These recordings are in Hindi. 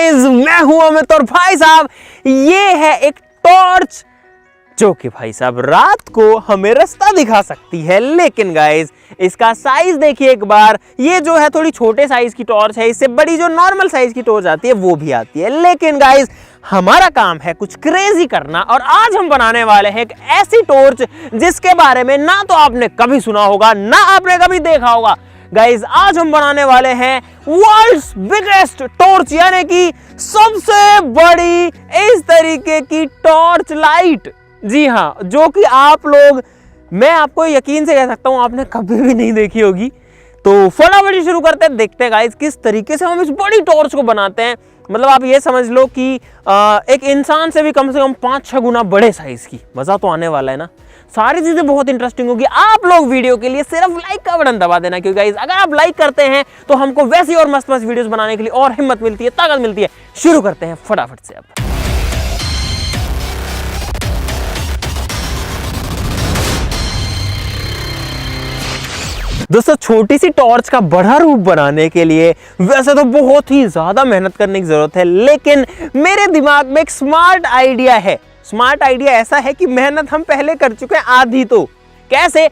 गाइस, मैं हूं अमित और भाई साहब ये है एक टॉर्च जो कि भाई साहब रात को हमें रास्ता दिखा सकती है। लेकिन गाइस इसका साइज देखिए एक बार, ये जो है थोड़ी छोटे साइज की टॉर्च है, इससे बड़ी जो नॉर्मल साइज की टॉर्च आती है वो भी आती है। लेकिन गाइस हमारा काम है कुछ क्रेजी करना और आज हम बनाने वाले हैं एक ऐसी टॉर्च जिसके बारे में ना तो आपने कभी सुना होगा ना आपने कभी देखा होगा। गाइस आज हम बनाने वाले हैं वर्ल्ड्स बिगेस्ट टॉर्च, यानी कि सबसे बड़ी इस तरीके की टॉर्च लाइट। जी हाँ, जो कि आप लोग, मैं आपको यकीन से कह सकता हूं आपने कभी भी नहीं देखी होगी। तो फटाफट शुरू करते हैं, देखते हैं गाइस किस तरीके से हम इस बड़ी टॉर्च को बनाते हैं। मतलब आप ये समझ लो कि एक इंसान से कम 5-6 गुना बड़े साइज की। मजा तो आने वाला है ना, सारी चीजें बहुत इंटरेस्टिंग होगी। आप लोग वीडियो के लिए सिर्फ लाइक का बटन दबा देना, क्योंकि गाइस अगर आप लाइक करते हैं तो हमको वैसी और मस्त मस्त वीडियोस बनाने के लिए और हिम्मत मिलती है, ताकत मिलती है। शुरू करते हैं फटाफट से। अब दोस्तों, छोटी सी टॉर्च का बड़ा रूप बनाने के लिए वैसे तो बहुत ही ज्यादा मेहनत करने की जरूरत है, लेकिन मेरे दिमाग में एक स्मार्ट आइडिया है। स्मार्ट आइडिया ऐसा है कि मेहनत हम पहले कर चुके हैं आधी। तो कैसे,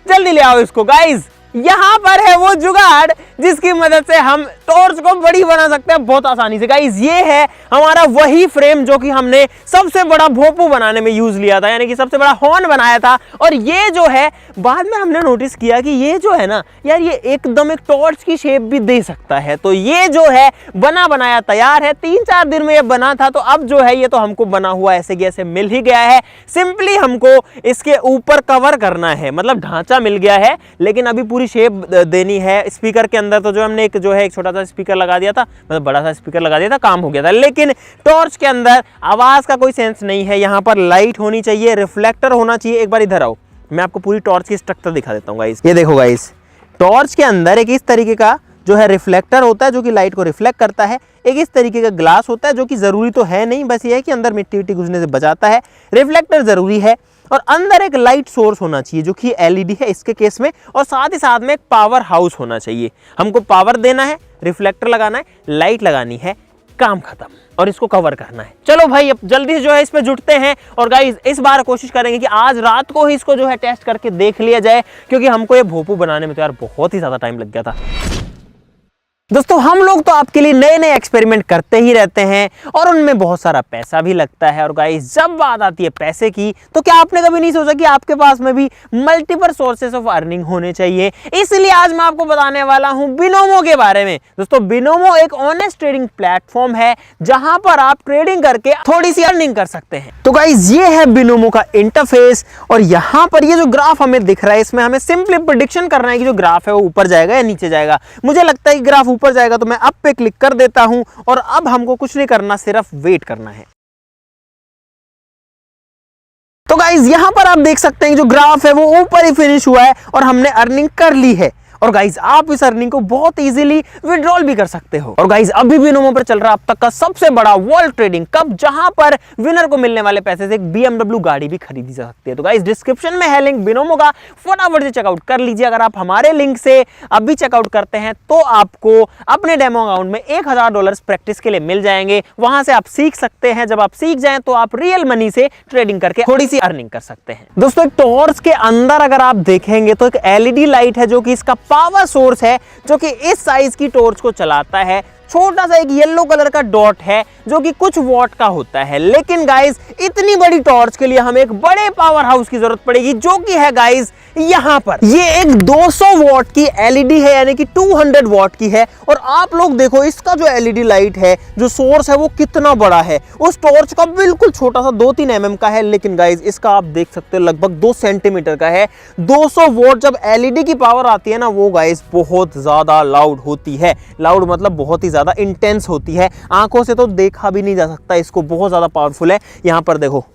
जल्दी ले आओ इसको। गाइस यहां पर है वो जुगाड़ जिसकी मदद से हम टॉर्च को बड़ी बना सकते हैं बहुत आसानी से। गाइस ये है हमारा वही फ्रेम जो कि हमने सबसे बड़ा भोपू बनाने में यूज लिया था, यानी कि सबसे बड़ा हॉर्न बनाया था। और ये जो है बाद में हमने नोटिस किया कि ये जो है ना यार, ये एकदम एक टॉर्च की शेप भी दे सकता है। तो ये जो है बना बनाया तैयार है। 3-4 दिन में ये बना था, तो अब जो है ये तो हमको बना हुआ ऐसे की ऐसे मिल ही गया है। सिंपली हमको इसके ऊपर कवर करना है, मतलब ढांचा मिल गया है, लेकिन अभी पूरी शेप देनी है। स्पीकर के अंदर तो जो हमने एक छोटा सा स्पीकर लगा दिया था, मतलब बड़ा सा स्पीकर लगा दिया था, काम हो गया था। लेकिन टॉर्च के अंदर आवाज का कोई सेंस नहीं है। यहाँ पर लाइट होनी चाहिए, रिफ्लेक्टर होना चाहिए। एक बार इधर आओ, मैं आपको पूरी टॉर्च की स्ट्रक्चर दिखा देता हूँ गाइस। ये देखो गाइस, टॉर्च के अंदर एक इस तरीके का जो है रिफ्लेक्टर होता है जो कि लाइट को रिफ्लेक्ट करता है। एक इस तरीके का ग्लास होता है जो कि जरूरी तो है नहीं, बस ये है कि अंदर मिट्टी विट्टी घुसने से बचाता है। रिफ्लेक्टर जरूरी है और अंदर एक लाइट सोर्स होना चाहिए जो कि एलईडी है इसके केस में, और साथ ही साथ में एक पावर हाउस होना चाहिए। हमको पावर देना है, रिफ्लेक्टर लगाना है, लाइट लगानी है, काम खत्म, और इसको कवर करना है। चलो भाई अब जल्दी से जो है इस पे जुटते हैं। और गाइस इस बार कोशिश करेंगे कि आज रात को ही इसको जो है टेस्ट करके देख लिया जाए, क्योंकि हमको ये भोपू बनाने में तो यार बहुत ही ज्यादा टाइम लग गया था। दोस्तों हम लोग तो आपके लिए नए नए एक्सपेरिमेंट करते ही रहते हैं और उनमें बहुत सारा पैसा भी लगता है। और गाइस जब बात आती है पैसे की, तो क्या आपने कभी नहीं सोचा कि आपके पास में भी मल्टीपल सोर्सेस ऑफ अर्निंग होने चाहिए? इसलिए आज मैं आपको बताने वाला हूं बिनोमो के बारे में। दोस्तों बिनोमो एक ऑनेस्ट ट्रेडिंग प्लेटफॉर्म है जहां पर आप ट्रेडिंग करके थोड़ी सी अर्निंग कर सकते हैं। तो गाइस ये है बिनोमो का इंटरफेस, और यहाँ पर ये जो ग्राफ हमें दिख रहा है, इसमें हमें सिंपली प्रेडिक्शन करना है कि जो ग्राफ है वो ऊपर जाएगा या नीचे जाएगा। मुझे लगता है कि ग्राफ ऊपर जाएगा, तो मैं अप पे क्लिक कर देता हूं और अब हमको कुछ नहीं करना, सिर्फ वेट करना है। तो गाइस यहां पर आप देख सकते हैं कि जो ग्राफ है वो ऊपर ही फिनिश हुआ है और हमने अर्निंग कर ली है। और गाइस आप इस अर्निंग को बहुत इजीली विड्रॉल भी कर सकते हो। और गाइस अभी बिनोमो पर चल रहा अब तक का सबसे बड़ा वर्ल्ड ट्रेडिंग कप, जहां पर विनर को मिलने वाले पैसे से एक BMW गाड़ी भी खरीदी जा सकती है। तो गाइस डिस्क्रिप्शन में है लिंक बिनोमो का, फटाफट से चेकआउट कर लीजिए। अगर आप हमारे लिंक से अभी चेकआउट करते हैं तो आपको अपने डेमो अकाउंट में $1000 प्रैक्टिस के लिए मिल जाएंगे। वहां से आप सीख सकते हैं। जब आप सीख जाएं तो आप रियल मनी से ट्रेडिंग करके थोड़ी सी अर्निंग कर सकते हैं। दोस्तों एक टॉर्च के अंदर अगर आप देखेंगे तो एक LED लाइट है जो कि इसका पावर सोर्स है, जो कि इस साइज की टॉर्च को चलाता है। छोटा सा एक येलो कलर का डॉट है जो कि कुछ वॉट का होता है। लेकिन गाइस इतनी बड़ी टॉर्च के लिए हमें एक बड़े पावर हाउस की जरूरत पड़ेगी, जो कि है गाइस यहां पर। ये एक 200 वॉट की एलईडी है, यानी कि 200 वॉट की है। और आप लोग देखो इसका जो एलईडी लाइट है, जो सोर्स है वो कितना बड़ा है। उस टॉर्च का बिल्कुल छोटा सा 2-3 mm का है, लेकिन गाइस इसका आप देख सकते हो लगभग 2 सेंटीमीटर का है। 200 वॉट जब एलईडी की पावर आती है ना, वो गाइस बहुत ज्यादा लाउड होती है। लाउड मतलब बहुत ही ज्यादा इंटेंस होती है, आंखों से तो देखा भी नहीं जा सकता इसको, बहुत ज्यादा पावरफुल है। यहां पर देखो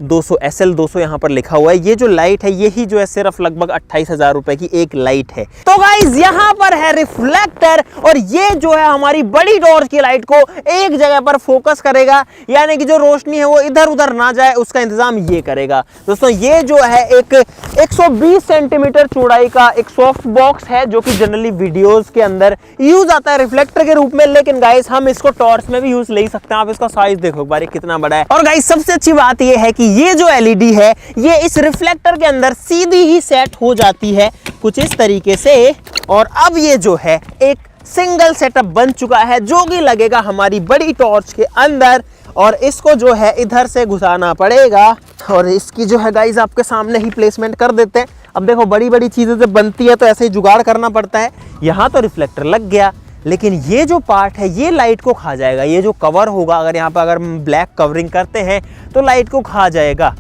200 SL 200 यहाँ पर लिखा हुआ है। ये जो लाइट है यही जो है सिर्फ लगभग 28,000 रुपए की एक लाइट है। तो गाइज यहाँ पर है रिफ्लेक्टर और ये जो है हमारी बड़ी टॉर्च की लाइट को एक जगह पर फोकस करेगा, यानी कि जो रोशनी है वो इधर उधर ना जाए उसका इंतजाम ये करेगा। दोस्तों ये जो है एक 120 सेंटीमीटर चौड़ाई का एक सॉफ्ट बॉक्स है जो कि जनरली वीडियोस के अंदर यूज आता है रिफ्लेक्टर के रूप में, लेकिन गाइस हम इसको टॉर्च में भी यूज ले सकते हैं। आप इसका साइज देखो एक बार कितना बड़ा है। और गाइस सबसे अच्छी बात ये है कि ये जो एलईडी है ये इस रिफ्लेक्टर के अंदर सीधी ही सेट हो जाती है कुछ इस तरीके से, और अब ये जो है एक सिंगल सेटअप बन चुका है जो कि लगेगा हमारी बड़ी टॉर्च के अंदर, और इसको जो है इधर से घुसाना पड़ेगा और इसकी जो है गाइस आपके सामने ही प्लेसमेंट कर देते हैं। अब देखो बड़ी बड़ी चीजें जब बनती है तो ऐसे ही जुगाड़ करना पड़ता है। यहाँ तो रिफ्लेक्टर लग गया, लेकिन ये जो पार्ट है ये लाइट को खा जाएगा। ये जो कवर होगा अगर यहाँ पर अगर ब्लैक कवरिंग करते हैं तो लाइट को खा जाएगा।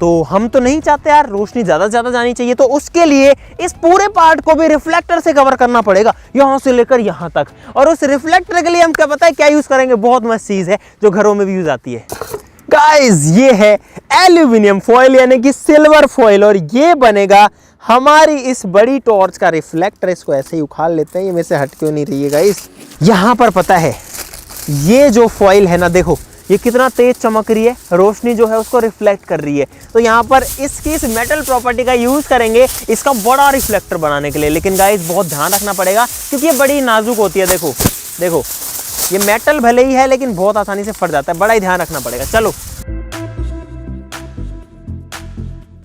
तो हम तो नहीं चाहते यार रोशनी ज़्यादा से ज़्यादा जानी चाहिए, तो उसके लिए इस पूरे पार्ट को भी रिफ्लेक्टर से कवर करना पड़ेगा यहाँ से लेकर यहाँ तक। और उस रिफ्लेक्टर के लिए हम क्या पता है क्या यूज़ करेंगे, बहुत मस्त चीज़ है जो घरों में भी यूज़ आती है गाइस। ये है एल्यूमिनियम फॉइल यानी कि सिल्वर फॉइल, और ये बनेगा हमारी इस बड़ी टॉर्च का रिफ्लेक्टर। इसको ऐसे ही उखाड़ लेते हैं, ये मेरे से हट क्यों नहीं रही है गाइस। यहाँ पर पता है ये जो फॉइल है ना, देखो ये कितना तेज चमक रही है, रोशनी जो है उसको रिफ्लेक्ट कर रही है। तो यहाँ पर इसकी इस मेटल प्रॉपर्टी का यूज करेंगे इसका बड़ा रिफ्लेक्टर बनाने के लिए। लेकिन गाइस बहुत ध्यान रखना पड़ेगा क्योंकि ये बड़ी नाजुक होती है। देखो देखो ये मेटल भले ही है लेकिन बहुत आसानी से फट जाता है, बड़ा ही ध्यान रखना पड़ेगा। चलो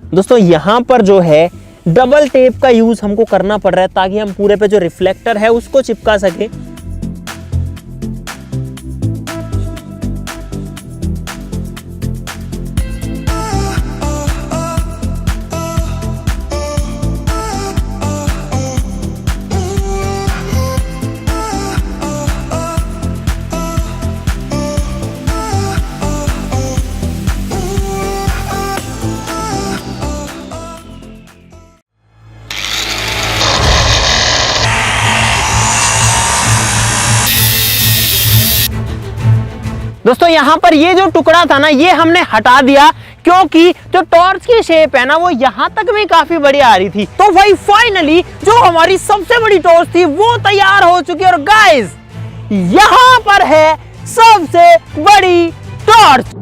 दोस्तों यहाँ पर जो है डबल टेप का यूज हमको करना पड़ रहा है ताकि हम पूरे पे जो रिफ्लेक्टर है उसको चिपका सके। दोस्तों यहाँ पर ये जो टुकड़ा था ना ये हमने हटा दिया क्योंकि जो टॉर्च की शेप है ना वो यहाँ तक भी काफी बड़ी आ रही थी। तो भाई फाइनली जो हमारी सबसे बड़ी टॉर्च थी वो तैयार हो चुकी है। और गाइस यहाँ पर है सबसे बड़ी टॉर्च।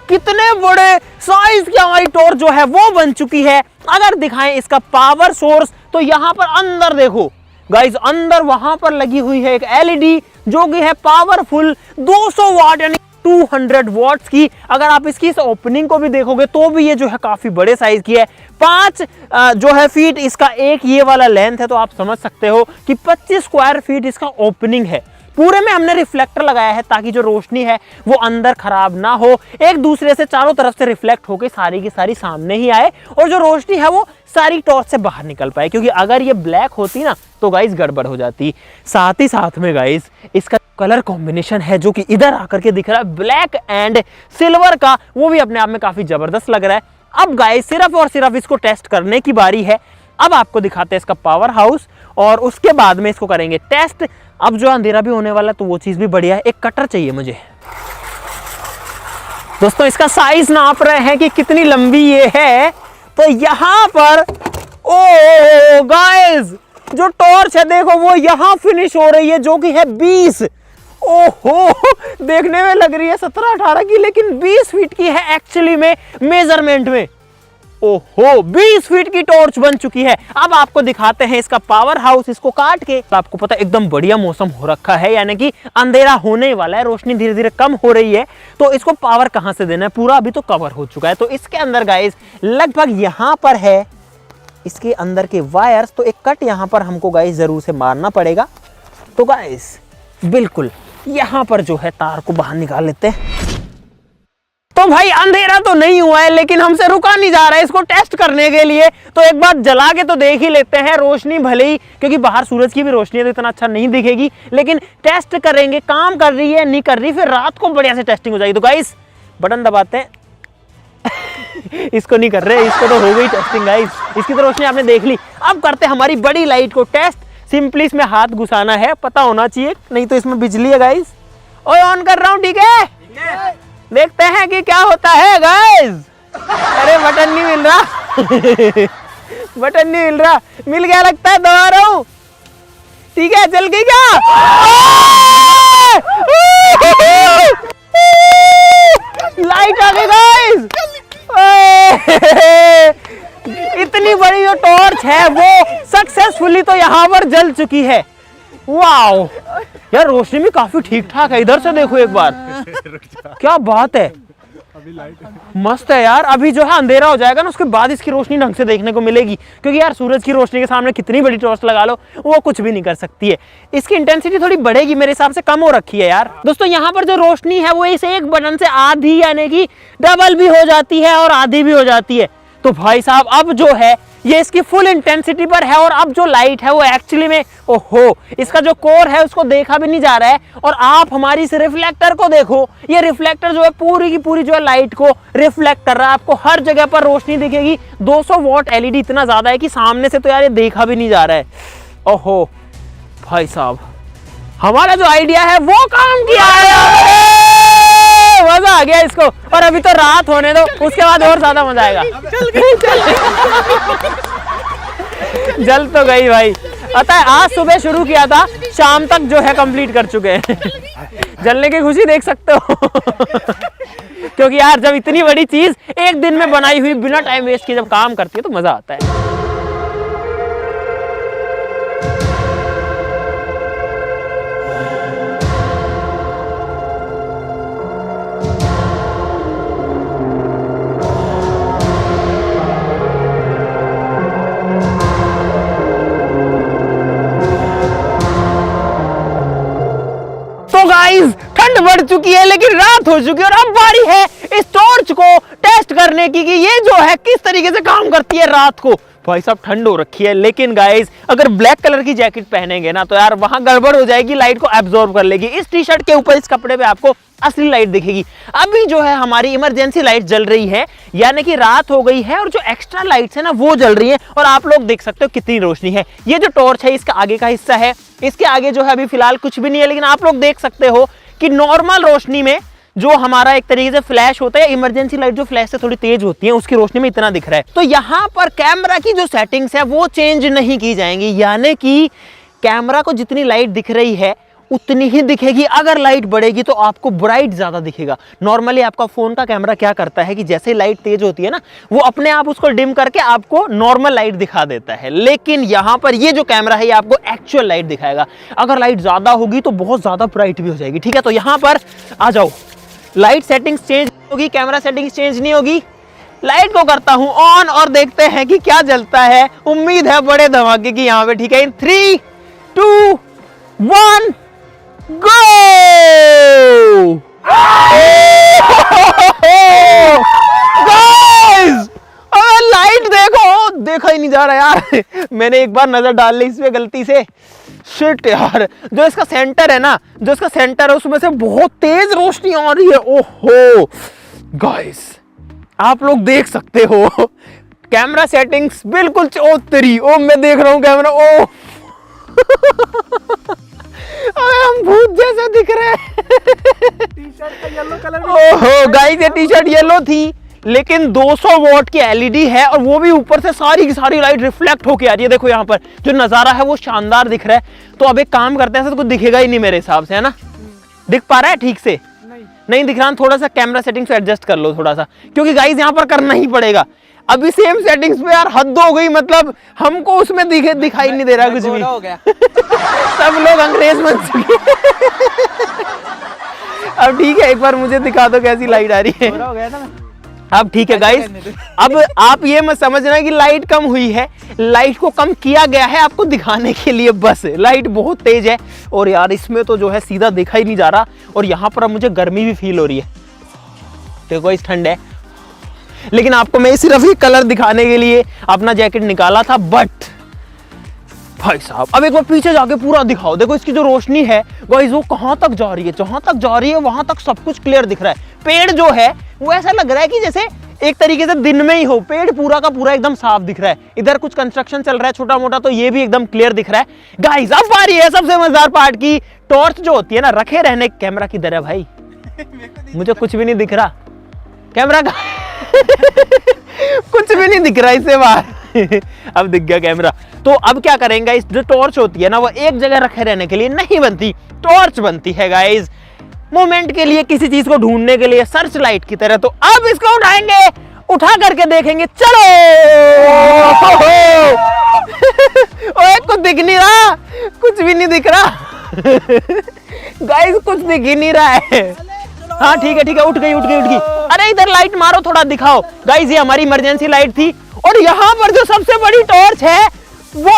कितने बड़े साइज की हमारी टॉर्च जो है वो बन चुकी है। अगर दिखाएं इसका पावर सोर्स तो यहाँ पर अंदर देखो गाइस, अंदर वहां पर लगी हुई है एक एलईडी जो कि है पावरफुल 200 वाट यानी 200 वॉट्स की। अगर आप इसकी इस ओपनिंग को भी देखोगे तो भी ये जो है काफी बड़े साइज की है। 5 जो है फीट इसका एक ये वाला लेंथ है, तो आप समझ सकते हो कि 25 स्क्वायर फीट इसका ओपनिंग है। पूरे में हमने रिफ्लेक्टर लगाया है ताकि जो रोशनी है वो अंदर खराब ना हो, एक दूसरे से चारों तरफ से रिफ्लेक्ट होकर सारी की सारी सामने ही आए और जो रोशनी है वो सारी टॉर्च से बाहर निकल पाए। क्योंकि अगर ये ब्लैक होती ना तो गाइस गड़बड़ हो जाती। साथ ही साथ में गाइस इसका कलर कॉम्बिनेशन है जो कि इधर आकर के दिख रहा है ब्लैक एंड सिल्वर का, वो भी अपने आप में काफी जबरदस्त लग रहा है। अब गाइस सिर्फ और सिर्फ इसको टेस्ट करने की बारी है। अब आपको दिखाते हैं इसका पावर हाउस और उसके बाद में इसको करेंगे टेस्ट। अब जो अंधेरा भी होने वाला है तो वो चीज भी बढ़िया है। एक कटर चाहिए मुझे। दोस्तों इसका साइज नाप रहे हैं कि कितनी लंबी ये है। तो यहां पर ओ गाइस जो टॉर्च है देखो वो यहां फिनिश हो रही है जो कि है 20। ओहो देखने में लग रही है 17-18 की, लेकिन 20 फीट की है एक्चुअली में मेजरमेंट में। ओहो 20 फीट की टॉर्च बन चुकी है। अब आपको दिखाते हैं इसका पावर हाउस। इसको काट के तो आपको पता है एकदम बढ़िया मौसम हो रखा है, यानी कि अंधेरा होने वाला है, रोशनी धीरे धीरे कम हो रही है। तो इसको पावर कहां से देना है, पूरा अभी तो कवर हो चुका है। तो इसके अंदर गाइस लगभग यहां पर है इसके अंदर के वायर्स, तो एक कट यहां पर हमको गाइस जरूर से मारना पड़ेगा। तो गाइस बिल्कुल यहां पर जो है तार को बाहर निकाल लेते हैं। तो तो भाई अंधेरा तो नहीं हुआ है, लेकिन हमसे रुका नहीं जा रहा है इसको टेस्ट करने के लिए। तो एक बार जला के तो देख ही लेते हैं। रोशनी भले ही, क्योंकि बाहर सूरज की भी रोशनी है तो इतना अच्छा नहीं दिखेगी, लेकिन टेस्ट करेंगे काम कर रही है नहीं कर रही, फिर रात को बढ़िया से टेस्टिंग हो जाएगी। तो गाइस बटन दबाते हैं। इसको नहीं कर रहे, इसको तो हो गई टेस्टिंग गाइस। इसकी तो रोशनी आपने देख ली। अब करते हैं हमारी बड़ी लाइट को टेस्ट। सिंपली इसमें हाथ घुसाना है, पता होना चाहिए, नहीं तो इसमें बिजली है गाइस। और ऑन कर रहा हूँ, ठीक है? देखते हैं कि क्या होता है गाइस। अरे बटन नहीं मिल रहा। बटन नहीं मिल रहा, मिल गया लगता है, दबा रहा हूँ। ठीक है, चल गई क्या? लाइट आ गई गाइस। इतनी बड़ी जो टॉर्च है वो सक्सेसफुली तो यहाँ पर जल चुकी है। वाओ यार, रोशनी भी काफी ठीक ठाक है। इधर से देखो एक बार, क्या बात है, मस्त है यार। अभी जो है अंधेरा हो जाएगा ना, उसके बाद इसकी रोशनी ढंग से देखने को मिलेगी, क्योंकि यार सूरज की रोशनी के सामने कितनी बड़ी टॉर्च लगा लो वो कुछ भी नहीं कर सकती है। इसकी इंटेंसिटी थोड़ी बढ़ेगी, मेरे हिसाब से कम हो रखी है यार। दोस्तों यहाँ पर जो रोशनी है वो इस एक बटन से आधी यानी कि डबल भी हो जाती है और आधी भी हो जाती है। तो भाई साहब अब जो है ये इसकी फुल इंटेंसिटी पर है, और अब जो लाइट है वो एक्चुअली में, ओहो, इसका जो कोर है उसको देखा भी नहीं जा रहा है। और आप हमारी इस रिफ्लेक्टर को देखो, ये रिफ्लेक्टर जो है पूरी की पूरी जो है लाइट को रिफ्लेक्ट कर रहा है। आपको हर जगह पर रोशनी दिखेगी। 200 वॉट एलईडी इतना ज्यादा है कि सामने से तो यार ये देखा भी नहीं जा रहा है। ओहो भाई साहब, हमारा जो आइडिया है वो काम किया है। मजा आ गया इसको। और अभी तो रात होने दो, उसके बाद और ज्यादा मजा आएगा। जल तो गई भाई। पता है आज सुबह शुरू किया था, शाम तक जो है कंप्लीट कर चुके हैं। जलने की खुशी देख सकते हो। क्योंकि यार जब इतनी बड़ी चीज एक दिन में बनाई हुई बिना टाइम वेस्ट किए जब काम करती है तो मजा आता है। तो गाइस ठंड बढ़ चुकी है, लेकिन रात हो चुकी है, और अब बारी है इस टॉर्च को टेस्ट करने की कि ये जो है किस तरीके से काम करती है रात को। भाई साहब ठंड हो रखी है, लेकिन गाइस अगर ब्लैक कलर की जैकेट पहनेंगे ना तो यार वहां गड़बड़ हो जाएगी, लाइट को एब्जॉर्ब कर लेगी। इस टी शर्ट के ऊपर इस कपड़े पे आपको असली लाइट दिखेगी। अभी जो है हमारी इमरजेंसी लाइट जल रही है, यानी कि रात हो गई है, और जो एक्स्ट्रा लाइट्स है ना वो जल रही है। और आप लोग देख सकते हो कितनी रोशनी है। ये जो टॉर्च है इसका आगे का हिस्सा है, इसके आगे जो है अभी फिलहाल कुछ भी नहीं है, लेकिन आप लोग देख सकते हो कि नॉर्मल रोशनी में जो हमारा एक तरीके से फ्लैश होता है, इमरजेंसी लाइट जो फ्लैश से थोड़ी तेज होती है उसकी रोशनी में इतना दिख रहा है। तो यहाँ पर कैमरा की जो सेटिंग्स है वो चेंज नहीं की जाएंगी, यानी कि कैमरा को जितनी लाइट दिख रही है उतनी ही दिखेगी। अगर लाइट बढ़ेगी तो आपको ब्राइट ज्यादा दिखेगा। नॉर्मली आपका फोन का कैमरा क्या करता है कि जैसे ही लाइट तेज होती है ना, वो अपने आप उसको डिम करके आपको नॉर्मल लाइट दिखा देता है। लेकिन यहाँ पर ये जो कैमरा है ये आपको एक्चुअल लाइट दिखाएगा। अगर लाइट ज्यादा होगी तो बहुत ज्यादा ब्राइट भी हो जाएगी। ठीक है, तो यहाँ पर आ जाओ, लाइट सेटिंग्स चेंज होगी, कैमरा सेटिंग्स चेंज नहीं होगी। लाइट को करता हूं ऑन और देखते हैं कि क्या जलता है। उम्मीद है बड़े धमाके की यहाँ पे। ठीक है, इन 3, 2, 1 गो। गाइस अबे लाइट देखो, देखा ही नहीं जा रहा यार। मैंने एक बार नजर डाल ली इसमें गलती से। शिट यार, जो इसका सेंटर है ना, जो इसका सेंटर है उसमें से बहुत तेज रोशनी आ रही है। ओहो गाइस आप लोग देख सकते हो, कैमरा सेटिंग्स बिल्कुल चौतरी। ओ मैं देख रहा हूँ कैमरा। ओ अबे हम भूत जैसे दिख रहे हैं। टी-शर्ट का येलो कलर। ओहो गाइस ये टी शर्ट येलो थी, लेकिन 200 वॉट की एलईडी है, और वो भी ऊपर से सारी की सारी लाइट रिफ्लेक्ट होके आ रही है। देखो यहाँ पर जो नजारा है वो शानदार दिख रहा है। तो अब एक काम करते हैं, तो कुछ दिखेगा ही नहीं मेरे हिसाब से, है ना? दिख पा रहा है ठीक से? नहीं दिख रहा। थोड़ा सा कैमरा सेटिंग्स को एडजस्ट कर लो थोड़ा सा, क्योंकि गाइस यहाँ पर करना ही पड़ेगा। अभी सेम सेटिंग्स पे यार हद हो गई, मतलब हमको उसमें दिखाई नहीं दे रहा कुछ भी। हो गया। सब लोग अंग्रेज बन चुके। अब ठीक है, एक बार मुझे दिखा दो कैसी लाइट आ रही है। हो गया ना। अब ठीक है गाइस, अब आप ये मत समझना कि लाइट कम हुई है, लाइट को कम किया गया है आपको दिखाने के लिए बस। लाइट बहुत तेज है, और यार इसमें तो जो है सीधा देखा ही नहीं जा रहा, और यहाँ पर अब मुझे गर्मी भी फील हो रही है। देखो इस ठंड है, लेकिन आपको मैं सिर्फ ये कलर दिखाने के लिए अपना जैकेट निकाला था। बट भाई साहब अब एक बार पीछे जाके पूरा दिखाओ, देखो इसकी जो रोशनी है गाइस वो कहां तक जा रही है, जहां तक जा रही है वहां तक सब कुछ क्लियर दिख रहा है। पेड़ जो है वो ऐसा लग रहा है कि जैसे एक तरीके से दिन में ही हो, पेड़ पूरा का पूरा एकदम साफ दिख रहा है। इधर कुछ कंस्ट्रक्शन चल रहा है छोटा मोटा, तो ये भी एकदम क्लियर दिख रहा है। गाइस अब बारी है सबसे मजेदार पार्ट की। टॉर्च जो होती है ना रखे रहने कैमरा किधर है भाई, मुझे कुछ भी नहीं दिख रहा कैमरा का कुछ भी नहीं दिख रहा इससे बाहर अब दिख गया कैमरा। तो अब क्या करेंगे, इस जो टॉर्च होती है ना वो एक जगह रखे रहने के लिए नहीं बनती, टॉर्च बनती है गाइस मोमेंट के लिए, किसी चीज को ढूंढने के लिए, सर्च लाइट की तरह। तो अब इसको उठाएंगे, उठा करके देखेंगे। चलो ओए कुछ दिख नहीं रहा, कुछ भी नहीं दिख रहा गाइस कुछ दिख ही नहीं रहा है। हाँ ठीक है उठ गई। अरे इधर लाइट मारो, थोड़ा दिखाओ गाइस। ये हमारी इमरजेंसी लाइट थी, और यहाँ पर जो सबसे बड़ी टॉर्च है वो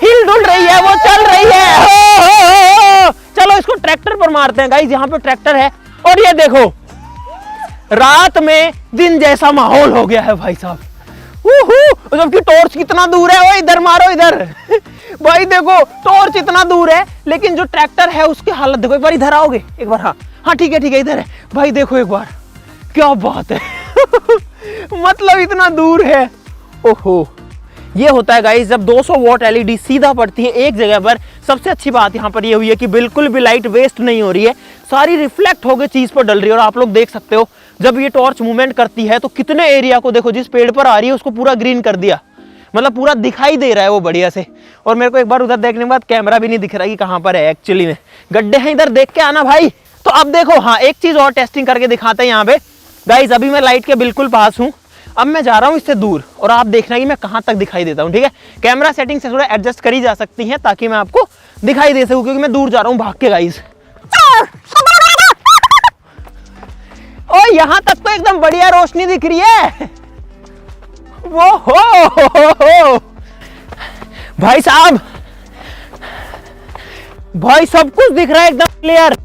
हिल डुल रही है, वो चल रही है। चलो इसको ट्रैक्टर पर मारते हैं गाइस, यहाँ पे ट्रैक्टर है। और ये देखो रात में दिन जैसा माहौल हो गया है भाई साहब। जबकि टॉर्च कितना दूर है, वो इधर मारो इधर भाई देखो टॉर्च इतना दूर है, लेकिन जो ट्रैक्टर है उसकी हालत देखो। एक बार इधर आओगे एक बार, हाँ ठीक है इधर है भाई, देखो एक बार क्या बात है मतलब इतना दूर है। ओहो ये होता है गाइस जब 200 वॉट एलईडी सीधा पड़ती है एक जगह पर। सबसे अच्छी बात यहाँ पर ये हुई है कि बिल्कुल भी लाइट वेस्ट नहीं हो रही है, सारी रिफ्लेक्ट होकर चीज पर डल रही है। और आप लोग देख सकते हो जब ये टॉर्च मूवमेंट करती है तो कितने एरिया को देखो, जिस पेड़ पर आ रही है उसको पूरा ग्रीन कर दिया, मतलब पूरा दिखाई दे रहा है वो बढ़िया से। और मेरे को एक बार उधर देखने के बाद कैमरा भी नहीं दिख रहा कि कहाँ पर है एक्चुअली में, गड्ढे हैं इधर, देख के आना भाई। तो अब देखो हाँ एक चीज और टेस्टिंग करके दिखाते हैं यहाँ पे गाइस। अभी मैं लाइट के बिल्कुल पास हूँ, अब मैं जा रहा हूँ इससे दूर, और आप देखना कि मैं कहाँ तक दिखाई देता हूँ। ठीक है कैमरा सेटिंग से थोड़ा एडजस्ट करी जा सकती है ताकि मैं आपको दिखाई दे सकूँ, क्योंकि मैं दूर जा रहा हूँ भाग के गाइस। और यहाँ तक तो एकदम बढ़िया रोशनी दिख रही है। वो हो भाई साहब, भाई सब कुछ दिख रहा है एकदम क्लियर,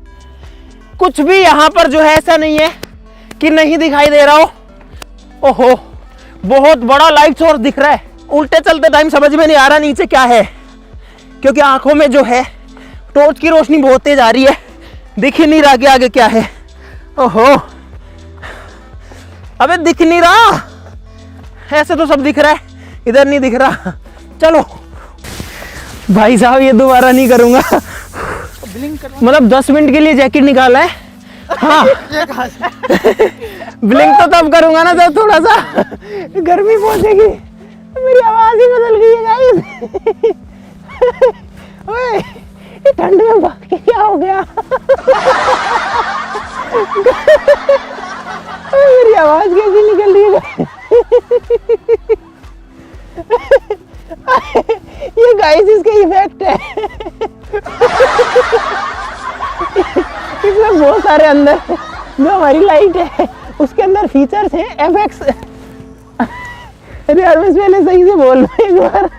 कुछ भी यहाँ पर जो है ऐसा नहीं है कि नहीं दिखाई दे रहा हो। ओहो बहुत बड़ा लाइट सोर्स दिख रहा है। उल्टे चलते टाइम समझ में नहीं आ रहा नीचे क्या है, क्योंकि आंखों में जो है टॉर्च की रोशनी बहुत तेज आ रही है, दिख ही नहीं रहा कि आगे क्या है। ओहो अबे दिख नहीं रहा, ऐसे तो सब दिख रहा है, इधर नहीं दिख रहा। चलो भाई साहब ये दोबारा नहीं करूंगा, मतलब 10 मिनट के लिए जैकेट निकाला है। हाँ ब्लिंक तो तब करूंगा ना जब थोड़ा सा गर्मी पहुंचेगी। मेरी आवाज ही बदल गई है गाइस ओए ये ठंड में भाग के क्या हो गया मेरी आवाज कैसी निकल रही है ये गाइस इसका इफेक्ट है इसमें बहुत सारे अंदर जो हमारी लाइट है उसके अंदर फीचर्स हैं एफएक्स। अरे यार मैं पहले सही से बोल रहा एक बार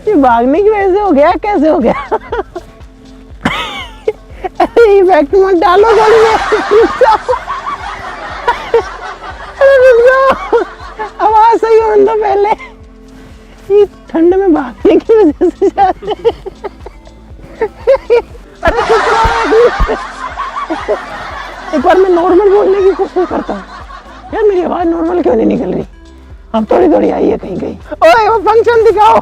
ये भागने की वजह से हो गया, कैसे हो गया अरे इफेक्ट मत डालो थोड़ी आवाज सही हो तो पहले, ये ठंड में भागने की वजह से अरे एक बार मैं नॉर्मल बोलने की कोशिश करता हूँ यार, मेरी आवाज नॉर्मल क्यों नहीं निकल रही, अब थोड़ी थोड़ी आई है कहीं कहीं। ओए वो फंक्शन दिखाओ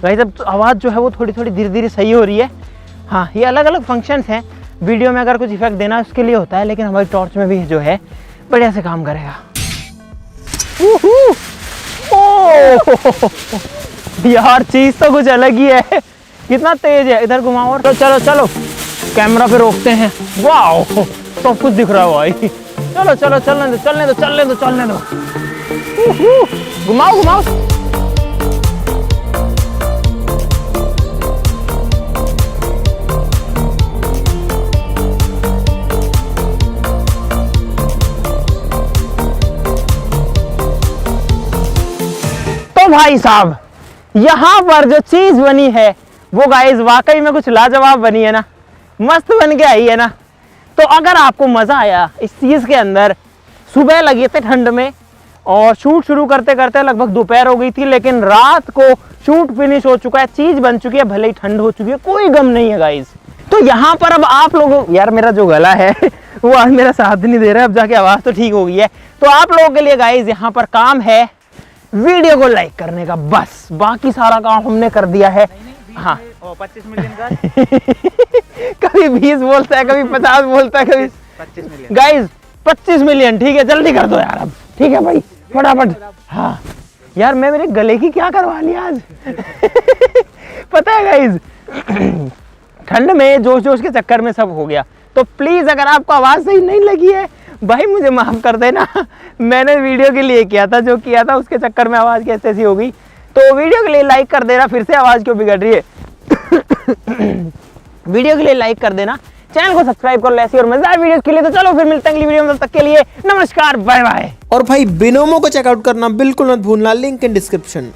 भाई जब आवाज जो है वो थोड़ी थोड़ी धीरे धीरे सही हो रही है। हाँ ये अलग अलग फंक्शंस हैं, वीडियो में अगर कुछ इफेक्ट देना है उसके लिए होता है, लेकिन हमारी टॉर्च में भी जो है बढ़िया से काम करेगा। यार चीज तो कुछ अलग ही है, कितना तेज है, इधर घुमाओ। और तो चलो चलो कैमरा पे रोकते हैं। वाओ सब कुछ दिख रहा है भाई, चलो चलो चलने दो चलने दो चलने दो चलने दो, घुमाओ घुमाओ। तो भाई साहब यहाँ पर जो चीज बनी है वो गाइस वाकई में कुछ लाजवाब बनी है ना, मस्त बन के आई है ना। तो अगर आपको मजा आया इस चीज के अंदर, सुबह लगे थे ठंड में और शूट शुरू करते करते लगभग दोपहर हो गई थी, लेकिन रात को शूट फिनिश हो चुका है, चीज बन चुकी है, भले ही ठंड हो चुकी है, कोई गम नहीं है गाइस। तो यहाँ पर अब आप लोगों, यार मेरा जो गला है वो आज मेरा साथ नहीं दे रहा है, अब जाके आवाज तो ठीक हो गई है। तो आप लोगों के लिए गाइस यहाँ पर काम है वीडियो को लाइक करने का, बस बाकी सारा काम हमने कर दिया है। हाँ 25 मिलियन का कभी 20 बोलता है, कभी 50 बोलता है, कभी 25 मिलियन गाइस 25 मिलियन, ठीक है जल्दी कर दो यार अब, ठीक है भाई फटाफट। हाँ यार मैं मेरे गले की क्या करवा लिया आज पता है गाइस ठंड में जोश जोश के चक्कर में सब हो गया। तो प्लीज अगर आपको आवाज सही नहीं लगी है भाई मुझे माफ कर देना, मैंने वीडियो के लिए किया था, जो किया था उसके चक्कर में आवाज कैसे ऐसी हो गई। तो वीडियो के लिए लाइक कर देना, फिर से आवाज क्यों बिगड़ रही है वीडियो के लिए लाइक कर देना, चैनल को सब्सक्राइब कर लो ऐसी और मजेदार वीडियोस के लिए। तो चलो फिर मिलते हैं अगली वीडियो में, तब तक के लिए नमस्कार, बाय बाय। और भाई बिनोमो को चेकआउट करना बिल्कुल मत भूलना, लिंक इन डिस्क्रिप्शन।